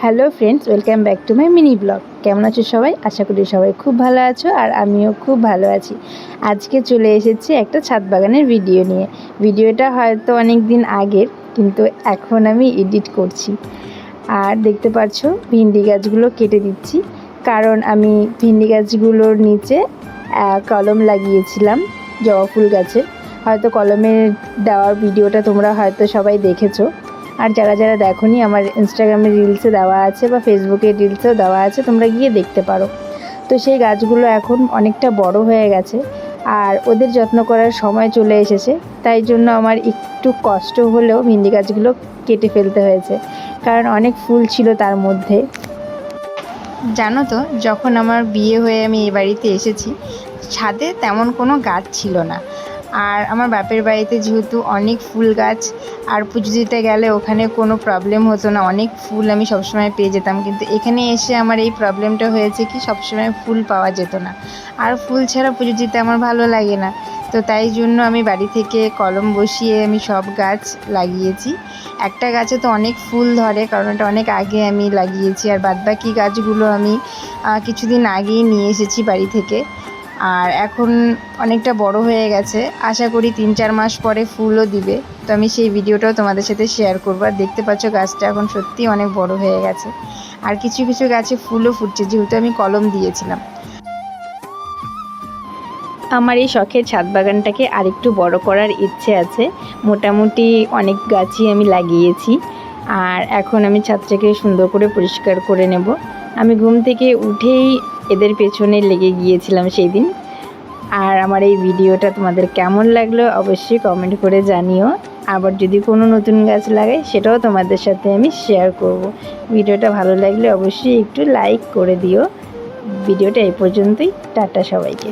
Hello friends, welcome back to my mini blog. কেমন আছো সবাই? আশা করি সবাই খুব ভালো আছো আর আমিও খুব ভালো আছি। আজকে চলে এসেছি একটা ছাদ বাগানের ভিডিও নিয়ে। ভিডিওটা হয়তো অনেক দিন আগের, কিন্তু এখন আমি এডিট করছি। আর দেখতে পাচ্ছ ভিন্ডি গাছগুলো কেটে দিচ্ছি, কারণ আমি ভিন্ডি গাছগুলোর নিচে কলম লাগিয়েছিলাম জবা ফুল গাছের। হয়তো কলমের দেওয়ার ভিডিওটা তোমরা হয়তো সবাই দেখেছো, আর যারা যারা দেখোনি আমার ইনস্টাগ্রামের রিলসে দেওয়া আছে বা ফেসবুকের রিলসেও দেওয়া আছে, তোমরা গিয়ে দেখতে পারো। তো সেই গাছগুলো এখন অনেকটা বড় হয়ে গেছে আর ওদের যত্ন করার সময় চলে এসেছে, তাই জন্য আমার একটু কষ্ট হলেও ভিন্ডি গাছগুলো কেটে ফেলতে হয়েছে, কারণ অনেক ফুল ছিল তার মধ্যে। জানো তো, যখন আমার বিয়ে হয়ে আমি এই বাড়িতে এসেছি, ছাদে তেমন কোনো গাছ ছিল না। আর আমার বাপের বাড়িতে যেহেতু অনেক ফুল গাছ, আর পুজো দিতে গেলে ওখানে কোনো প্রবলেম হতো না, অনেক ফুল আমি সবসময় পেয়ে যেতাম। কিন্তু এখানে এসে আমার এই প্রবলেমটা হয়েছে কি, সবসময় ফুল পাওয়া যেত না, আর ফুল ছাড়া পুজো দিতে আমার ভালো লাগে না। তো তাই জন্য আমি বাড়ি থেকে কলম বসিয়ে আমি সব গাছ লাগিয়েছি। একটা গাছে তো অনেক ফুল ধরে, কারণ এটা অনেক আগে আমি লাগিয়েছি, আর বাদবাকি গাছগুলো আমি কিছুদিন আগেই নিয়ে এসেছি বাড়ি থেকে। আর এখন অনেকটা বড় হয়ে গেছে, আশা করি 3-4 মাস পরে ফুলও দিবে। তো আমি সেই ভিডিওটাও তোমাদের সাথে শেয়ার করবো। আর দেখতে পাচ্ছ গাছটা এখন সত্যি অনেক বড় হয়ে গেছে, আর কিছু কিছু গাছে ফুলও ফুটছে, যেহেতু আমি কলম দিয়েছিলাম। আমার এই শখের ছাদ বাগানটাকে আরেকটু বড় করার ইচ্ছে আছে। মোটামুটি অনেক গাছই আমি লাগিয়েছি, আর এখন আমি ছাদটাকে সুন্দর করে পরিষ্কার করে নেব। আমি ঘুম থেকে উঠেই এদের পেছনে লেগে গিয়েছিলাম সেই দিন। আর আমার এই ভিডিওটা তোমাদের কেমন লাগলো অবশ্যই কমেন্ট করে জানিও। আবার যদি কোনো নতুন গাছ লাগাই সেটাও তোমাদের সাথে আমি শেয়ার করব। ভিডিওটা ভালো লাগলে অবশ্যই একটু লাইক করে দিও। ভিডিওটা এই পর্যন্তই। টাটা সবাইকে।